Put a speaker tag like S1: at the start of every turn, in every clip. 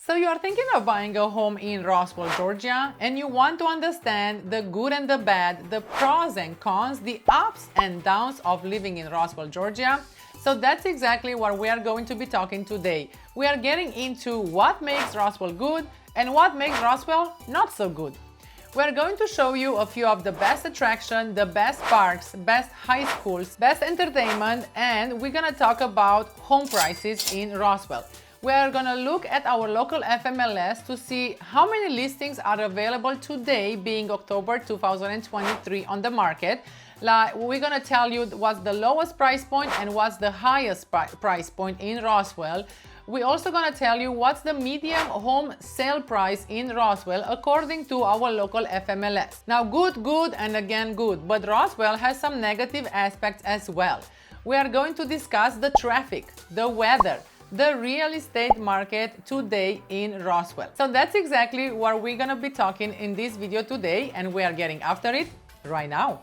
S1: So you are thinking of buying a home in Roswell, Georgia, and you want to understand the good and the bad, the pros and cons, the ups and downs of living in Roswell, Georgia. So that's exactly what we are going to be talking today. We are getting into what makes Roswell good and what makes Roswell not so good. We're going to show you a few of the best attractions, the best parks, best high schools, best entertainment, and we're gonna talk about home prices in Roswell. We're gonna look at our local FMLS to see how many listings are available today, being October 2023 on the market. We're gonna tell you what's the lowest price point and what's the highest price point in Roswell. We're also gonna tell you what's the median home sale price in Roswell according to our local FMLS. Now good, and again good, but Roswell has some negative aspects as well. We are going to discuss the traffic, the weather, the real estate market today in Roswell. So that's exactly what we're gonna be talking in this video today, and we are getting after it right now.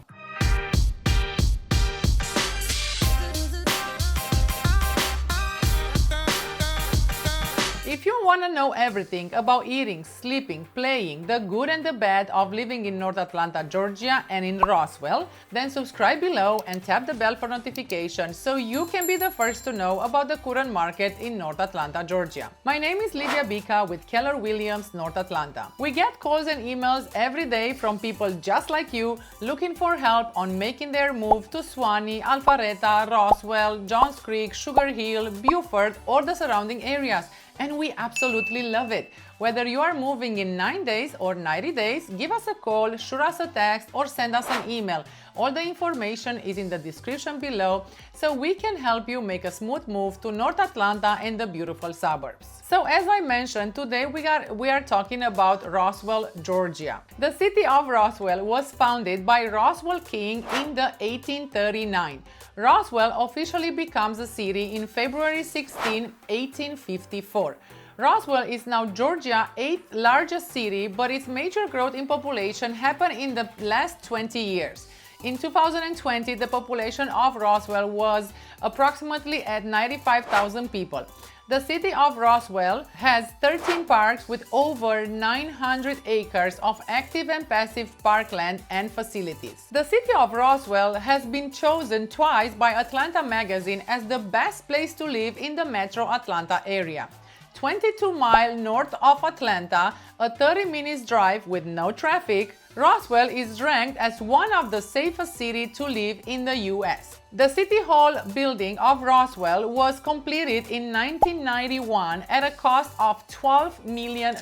S1: If you want to know everything about eating, sleeping, playing, the good and the bad of living in North Atlanta, Georgia and in Roswell, then subscribe below and tap the bell for notifications so you can be the first to know about the current market in North Atlanta, Georgia. My name is Livia Bica with Keller Williams, North Atlanta. We get calls and emails every day from people just like you looking for help on making their move to Suwannee, Alpharetta, Roswell, Johns Creek, Sugar Hill, Beaufort or the surrounding areas. And we absolutely love it. Whether you are moving in 9 days or 90 days, give us a call, shoot us a text, or send us an email. All the information is in the description below, so we can help you make a smooth move to North Atlanta and the beautiful suburbs. So as I mentioned, today we are talking about Roswell, Georgia. The city of Roswell was founded by Roswell King in the 1839. Roswell officially becomes a city in February 16, 1854. Roswell is now Georgia's 8th largest city, but its major growth in population happened in the last 20 years. In 2020, the population of Roswell was approximately at 95,000 people. The city of Roswell has 13 parks with over 900 acres of active and passive parkland and facilities. The city of Roswell has been chosen twice by Atlanta Magazine as the best place to live in the metro Atlanta area. 22 miles north of Atlanta, a 30 minutes drive with no traffic, Roswell is ranked as one of the safest cities to live in the US. The City Hall building of Roswell was completed in 1991 at a cost of $12 million.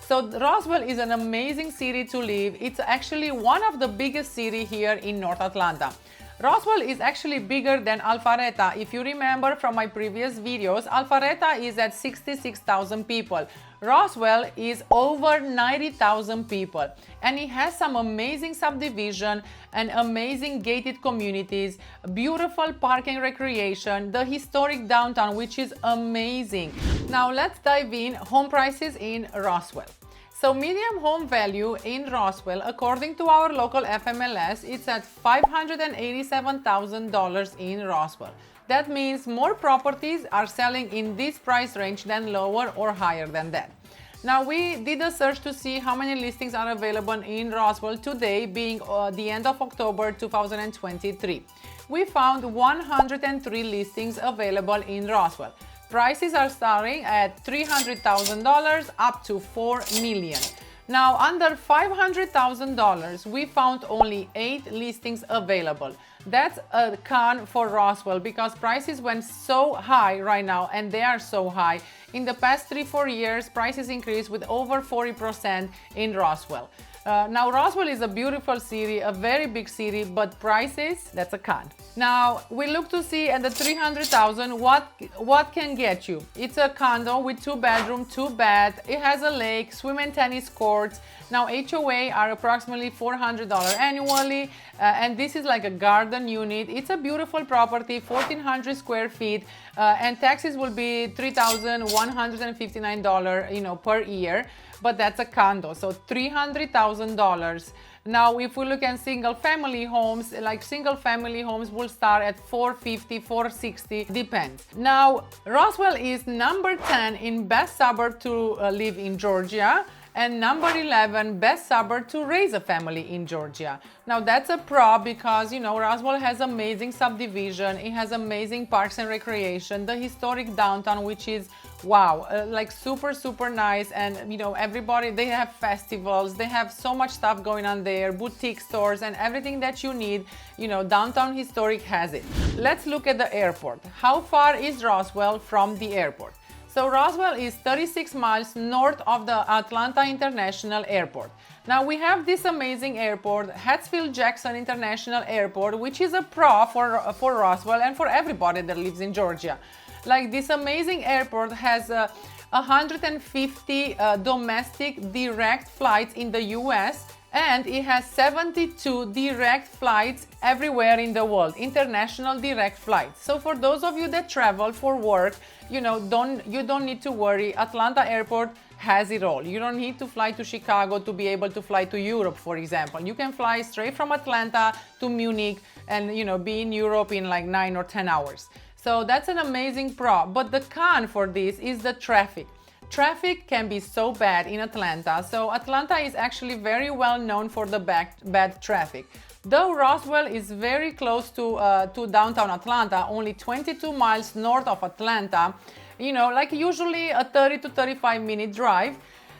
S1: So Roswell is an amazing city to live. It's actually one of the biggest cities here in North Atlanta. Roswell is actually bigger than Alpharetta. If you remember from my previous videos, Alpharetta is at 66,000 people. Roswell is over 90,000 people, and it has some amazing subdivision and amazing gated communities, beautiful park and recreation, the historic downtown, which is amazing. Now let's dive in home prices in Roswell. So median home value in Roswell, according to our local FMLS, it's at $587,000 in Roswell. That means more properties are selling in this price range than lower or higher than that. Now we did a search to see how many listings are available in Roswell today, being the end of October 2023. We found 103 listings available in Roswell. Prices are starting at $300,000 up to $4 million. Now, under $500,000, we found only 8 listings available. That's a con for Roswell because prices went so high right now, and they are so high. In the past 3-4 years, prices increased with over 40% in Roswell. Now, Roswell is a beautiful city, a very big city, but prices, that's a con. Now, we look to see at the $300,000 what can get you. It's a condo with 2 bedrooms, 2 baths. It has a lake, swim and tennis courts. Now, HOA are approximately $400 annually, and this is like a garden unit. It's a beautiful property, 1,400 square feet, and taxes will be $3,159, per year. but that's a condo, so $300,000. Now, if we look at single family homes, like single family homes will start at 450, 460, depends. Now, Roswell is number 10 in best suburb to live in Georgia, and number 11 best suburb to raise a family in Georgia. Now that's a pro because, you know, Roswell has amazing subdivision, it has amazing parks and recreation, the historic downtown, which is wow, like super nice. And you know, everybody, they have festivals, they have so much stuff going on there, boutique stores and everything that you need. You know, downtown historic has it. Let's look at the airport. How far is Roswell from the airport? So Roswell is 36 miles north of the Atlanta International Airport. Now we have this amazing airport, Hartsfield-Jackson International Airport, which is a pro for Roswell and for everybody that lives in Georgia. Like, this amazing airport has 150 domestic direct flights in the US, and it has 72 direct flights everywhere in the world, international direct flights. So for those of you that travel for work, you know, you don't need to worry. Atlanta Airport has it all. You don't need to fly to Chicago to be able to fly to Europe, for example. You can fly straight from Atlanta to Munich and, you know, be in Europe in like 9 or 10 hours. So that's an amazing pro. But the con for this is the traffic. Traffic can be so bad in Atlanta. So Atlanta is actually very well known for the bad traffic. Though Roswell is very close to downtown Atlanta, only 22 miles north of Atlanta, you know, like usually a 30 to 35 minute drive.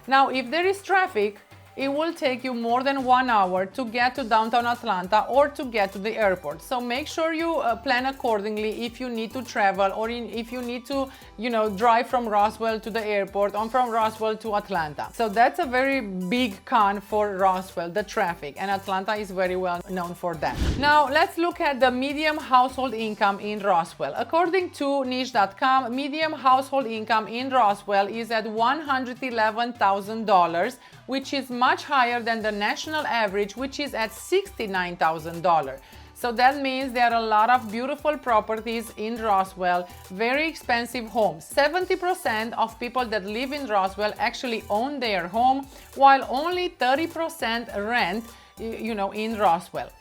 S1: Now, if there is traffic, it will take you more than 1 hour to get to downtown Atlanta or to get to the airport. So make sure you plan accordingly if you need to travel or if you need to, you know, drive from Roswell to the airport or from Roswell to Atlanta. So that's a very big con for Roswell, the traffic, and Atlanta is very well known for that. Now let's look at the median household income in Roswell. According to niche.com, median household income in Roswell is at $111,000, which is much higher than the national average, which is at $69,000. So that means there are a lot of beautiful properties in Roswell, very expensive homes. 70% of people that live in Roswell actually own their home, while only 30% rent, you know, in Roswell.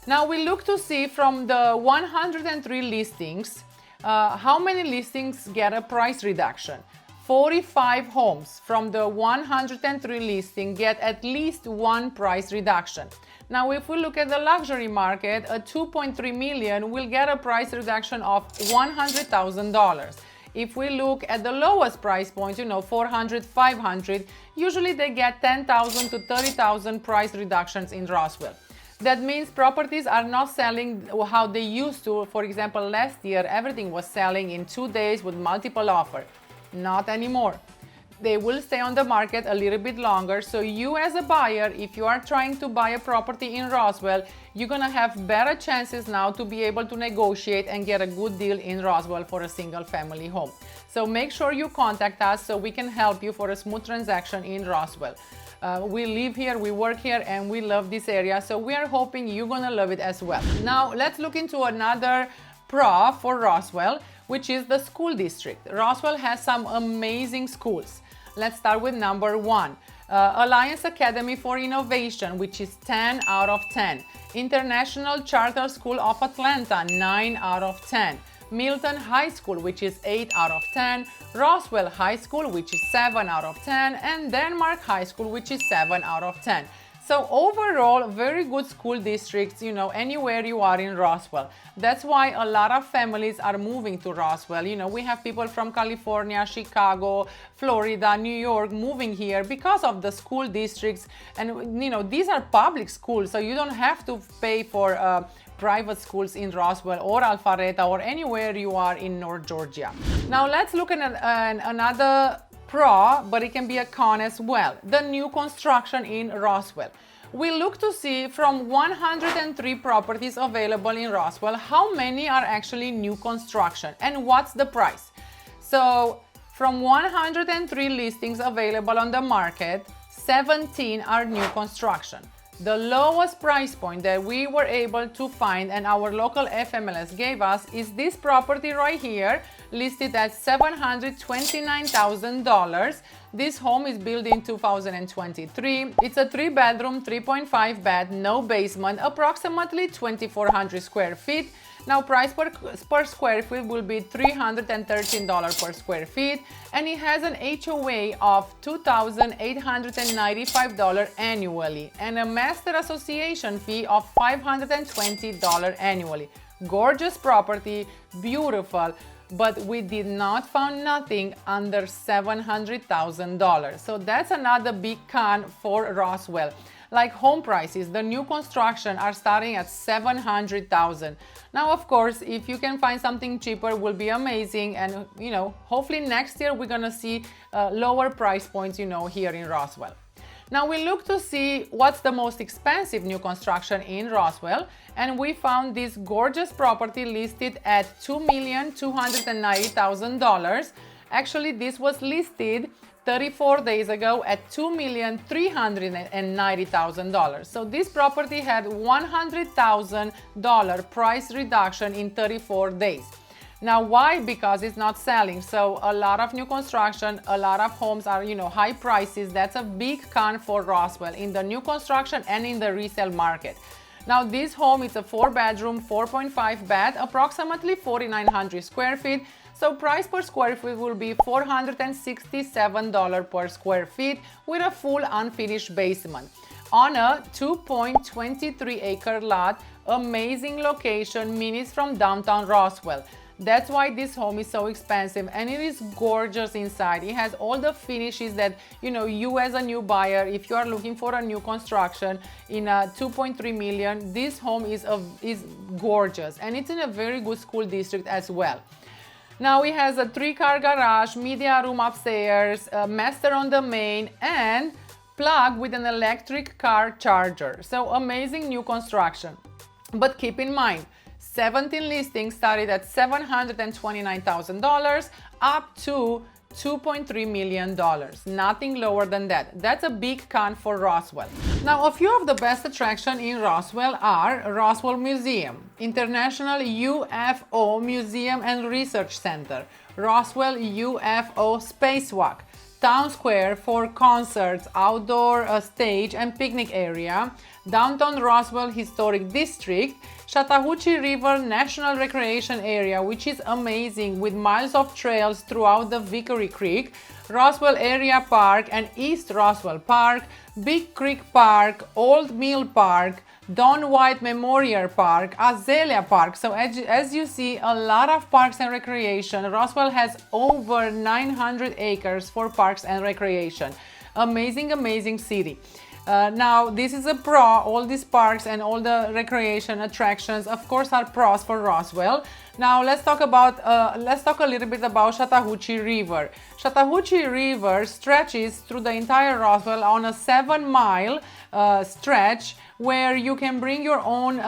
S1: Now we look to see from the 103 listings, how many listings get a price reduction. 45 homes from the 103 listing get at least one price reduction. Now, if we look at the luxury market, a 2.3 million will get a price reduction of $100,000. If we look at the lowest price point, you know, 400, 500, usually they get 10,000 to 30,000 price reductions in Roswell. That means properties are not selling how they used to. For example, last year, everything was selling in 2 days with multiple offers. Not anymore. They will stay on the market a little bit longer. So you as a buyer, if you are trying to buy a property in Roswell, you're gonna have better chances now to be able to negotiate and get a good deal in Roswell for a single family home. So make sure you contact us so we can help you for a smooth transaction in Roswell. We live here, we work here, and we love this area. So we are hoping you're gonna love it as well. Now let's look into another pro for Roswell, which is the school district. Roswell has some amazing schools. Let's start with number 1. Alliance Academy for Innovation, which is 10 out of 10. International Charter School of Atlanta, 9 out of 10. Milton High School, which is 8 out of 10. Roswell High School, which is 7 out of 10. And Denmark High School, which is 7 out of 10. So overall, very good school districts, you know, anywhere you are in Roswell. That's why a lot of families are moving to Roswell. You know, we have people from California, Chicago, Florida, New York moving here because of the school districts. And, you know, these are public schools, so you don't have to pay for private schools in Roswell or Alpharetta or anywhere you are in North Georgia. Now let's look at another pro, but it can be a con as well. The new construction in Roswell. We look to see from 103 properties available in Roswell, how many are actually new construction and what's the price. So from 103 listings available on the market, 17 are new construction. The lowest price point that we were able to find and our local FMLS gave us is this property right here, listed at $729,000. This home is built in 2023. It's a 3-bedroom, 3.5 bath, no basement, approximately 2,400 square feet. Now, price per square feet will be $313 per square feet, and it has an HOA of $2,895 annually and a master association fee of $520 annually. Gorgeous property, beautiful, but we did not find nothing under $700,000. So that's another big con for Roswell. Like home prices, the new construction are starting at $700,000. Now, of course, if you can find something cheaper, will be amazing. And hopefully next year we're gonna see lower price points, here in Roswell. Now we look to see what's the most expensive new construction in Roswell, and we found this gorgeous property listed at $2,290,000. Actually, this was listed 34 days ago at $2,390,000. So this property had $100,000 price reduction in 34 days. Now, why? Because it's not selling. So a lot of new construction, a lot of homes are, high prices. That's a big con for Roswell in the new construction and in the resale market. Now, this home is a 4-bedroom, 4.5 bath, approximately 4,900 square feet. So price per square feet will be $467 per square feet with a full unfinished basement. On a 2.23 acre lot, amazing location, minutes from downtown Roswell. That's why this home is so expensive, and it is gorgeous inside. It has all the finishes that you as a new buyer, if you are looking for a new construction in a 2.3 million, this home is gorgeous, and it's in a very good school district as well. Now it has a 3-car garage, media room upstairs, a master on the main, and plug with an electric car charger. So amazing new construction. But keep in mind, 17 listings started at $729,000 up to $2.3 million. Nothing lower than that. That's a big con for Roswell. Now, a few of the best attractions in Roswell are Roswell Museum, International UFO Museum and Research Center, Roswell UFO Spacewalk, Town Square for concerts, outdoor stage and picnic area, Downtown Roswell Historic District, Chattahoochee River National Recreation Area, which is amazing with miles of trails throughout the Vickery Creek, Roswell Area Park and East Roswell Park, Big Creek Park, Old Mill Park, Don White Memorial Park, Azalea Park. So as you see, a lot of parks and recreation. Roswell has over 900 acres for parks and recreation. Amazing, amazing city. Now, this is a pro. All these parks and all the recreation attractions, of course, are pros for Roswell. Now, let's talk a little bit about Chattahoochee River. Chattahoochee River stretches through the entire Roswell on a 7-mile stretch where you can bring your own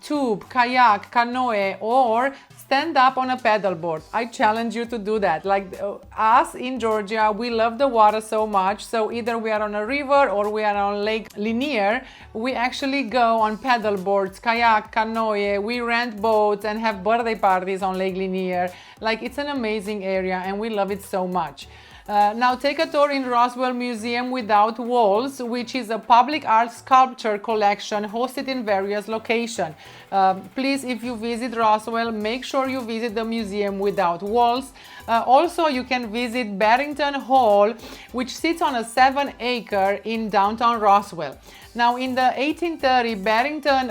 S1: tube, kayak, canoe, or stand up on a paddleboard. I challenge you to do that. Like us in Georgia, we love the water so much. So either we are on a river or we are on Lake Lanier. We actually go on paddleboards, kayak, canoe. We rent boats and have birthday parties on Lake Lanier. Like, it's an amazing area and we love it so much. Now take a tour in Roswell Museum Without Walls, which is a public art sculpture collection hosted in various locations. Please, if you visit Roswell, make sure you visit the Museum Without Walls. Also, you can visit Barrington Hall, which sits on a 7-acre in downtown Roswell. Now, in the 1830, Barrington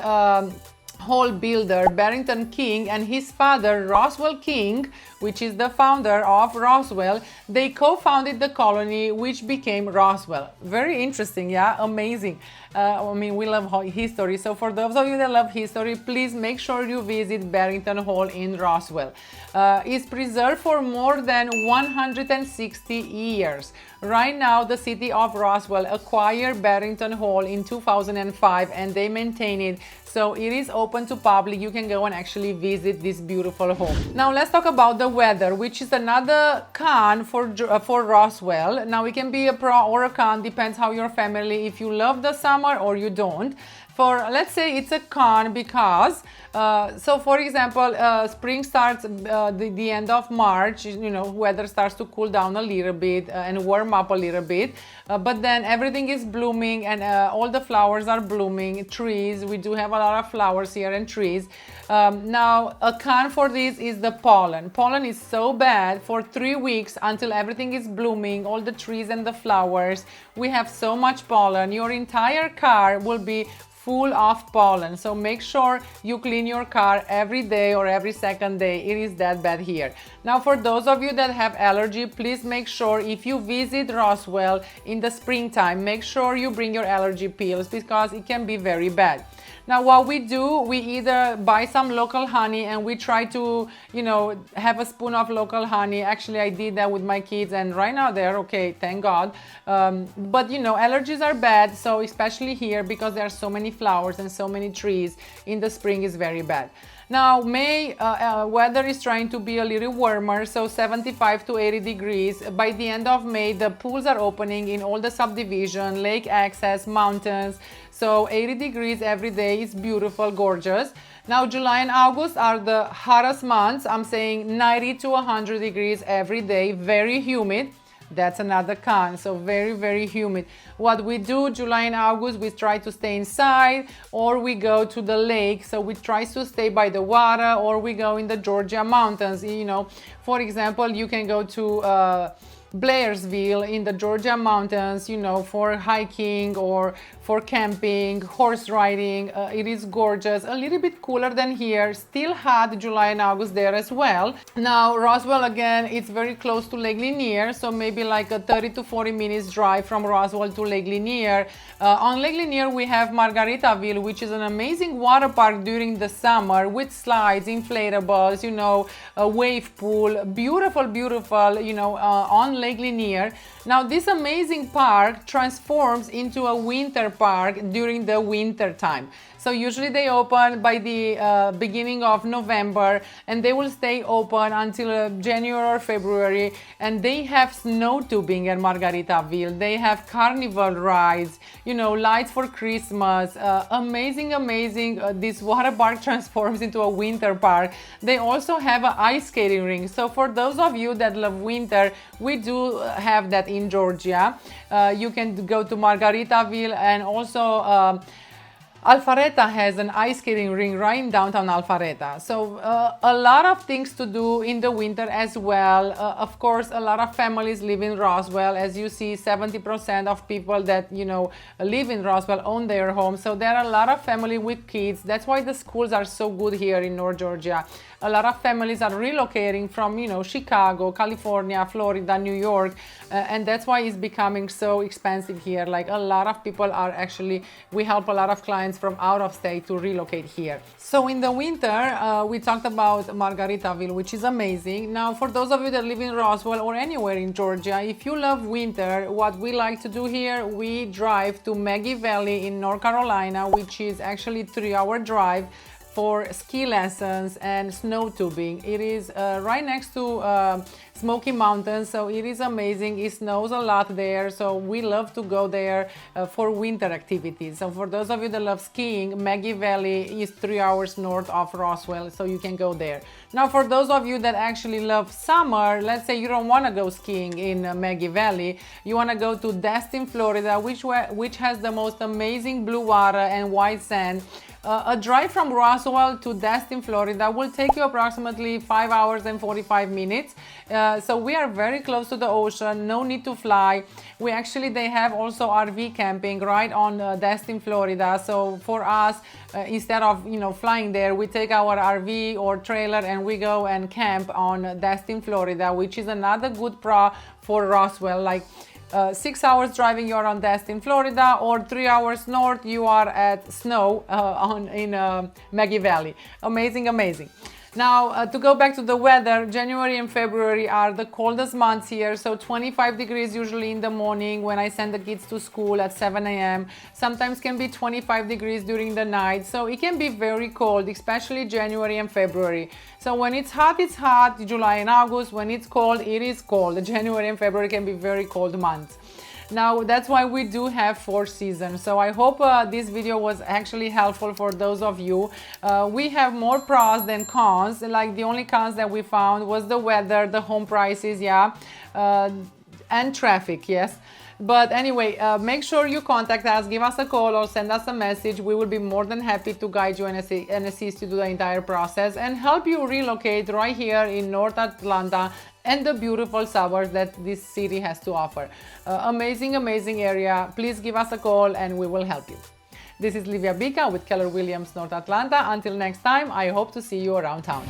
S1: Hall builder Barrington King and his father Roswell King, which is the founder of Roswell, they co-founded the colony, which became Roswell. Very interesting, yeah, amazing. I mean, we love history, so for those of you that love history, please make sure you visit Barrington Hall in Roswell. It's preserved for more than 160 years. Right now, the city of Roswell acquired Barrington Hall in 2005 and they maintain it. So it is open to public. You can go and actually visit this beautiful home. Now let's talk about the weather, which is another con for Roswell. Now it can be a pro or a con, depends how your family, if you love the summer or you don't. For, let's say it's a con because, so for example, spring starts the end of March, you know, weather starts to cool down a little bit and warm up a little bit, but then everything is blooming and all the flowers are blooming, trees, we do have a lot of flowers here and trees. Now, a con for this is the pollen. Pollen is so bad for 3 weeks until everything is blooming, all the trees and the flowers. We have so much pollen. Your entire car will be full of pollen, so make sure you clean your car every day or every second day. It is that bad here. Now, for those of you that have allergy, please make sure if you visit Roswell in the springtime, make sure you bring your allergy pills because it can be very bad. Now, what we do, we either buy some local honey and we try to, you know, have a spoon of local honey. Actually, I did that with my kids and right now they're okay, thank God. But, you know, allergies are bad, so especially here because there are so many flowers and so many trees in the spring is very bad. Now, May, weather is trying to be a little warmer, so 75 to 80 degrees. By the end of May, the pools are opening in all the subdivision, lake access, mountains. So 80 degrees every day is beautiful, gorgeous. Now, July and August are the hottest months. I'm saying 90 to 100 degrees every day, very humid. That's another con, so very, very humid. What we do July and August, we try to stay inside or we go to the lake. So we try to stay by the water or we go in the Georgia mountains. You know, for example, you can go to Blairsville in the Georgia mountains, you know, for hiking or for camping, horse riding. It is gorgeous, a little bit cooler than here, still hot July and August there as well. Now, Roswell, again, it's very close to Lake Lanier, so maybe like a 30 to 40 minutes drive from Roswell to Lake Lanier. On Lake Lanier, we have Margaritaville, which is an amazing water park during the summer with slides, inflatables, you know, a wave pool, beautiful, beautiful, you know, on Lake Lanier. Now, this amazing park transforms into a winter park during the winter time. So usually they open by the beginning of November and they will stay open until January or February. And they have snow tubing at Margaritaville. They have carnival rides, you know, lights for Christmas. Amazing, amazing. This water park transforms into a winter park. They also have an ice skating rink. So for those of you that love winter, we do have that in Georgia. You can go to Margaritaville and also Alpharetta has an ice skating rink right in downtown Alpharetta. So a lot of things to do in the winter as well. Of course, a lot of families live in Roswell. As you see, 70% of people that, you know, live in Roswell own their home. So there are a lot of family with kids. That's why the schools are so good here in North Georgia. A lot of families are relocating from, you know, Chicago, California, Florida, New York, and that's why it's becoming so expensive here. Like a lot of people are actually, we help a lot of clients from out of state to relocate here. So in the winter, we talked about Margaritaville, which is amazing. Now, for those of you that live in Roswell or anywhere in Georgia, if you love winter, what we like to do here, we drive to Maggie Valley in North Carolina, which is actually 3-hour drive for ski lessons and snow tubing. It is right next to Smoky Mountains, so it is amazing. It snows a lot there, so we love to go there for winter activities. So for those of you that love skiing, Maggie Valley is 3 hours north of Roswell, so you can go there. Now, for those of you that actually love summer, let's say you don't want to go skiing in Maggie Valley, you want to go to Destin, Florida, which has the most amazing blue water and white sand. A drive from Roswell to Destin, Florida will take you approximately 5 hours and 45 minutes. So we are very close to the ocean, no need to fly. They have also RV camping right on Destin, Florida. So for us, instead of, you know, flying there, we take our RV or trailer and we go and camp on Destin, Florida, which is another good pro for Roswell. Like 6 hours driving, you're on Destin, Florida, or 3 hours north, you are at snow in Maggie Valley. Amazing, amazing. Now, to go back to the weather, January and February are the coldest months here. So 25 degrees usually in the morning when I send the kids to school at 7 a.m. Sometimes can be 25 degrees during the night. So it can be very cold, especially January and February. So when it's hot, July and August. When it's cold, it is cold. January and February can be very cold months. Now that's why we do have 4 seasons. So I hope this video was actually helpful for those of you. We have more pros than cons. Like the only cons that we found was the weather, the home prices, yeah, and traffic, yes. But anyway, make sure you contact us, give us a call or send us a message. We will be more than happy to guide you and assist you to the entire process and help you relocate right here in North Atlanta and the beautiful suburbs that this city has to offer. Amazing, amazing area. Please give us a call and we will help you. This is Livia Bica with Keller Williams North Atlanta. Until next time, I hope to see you around town.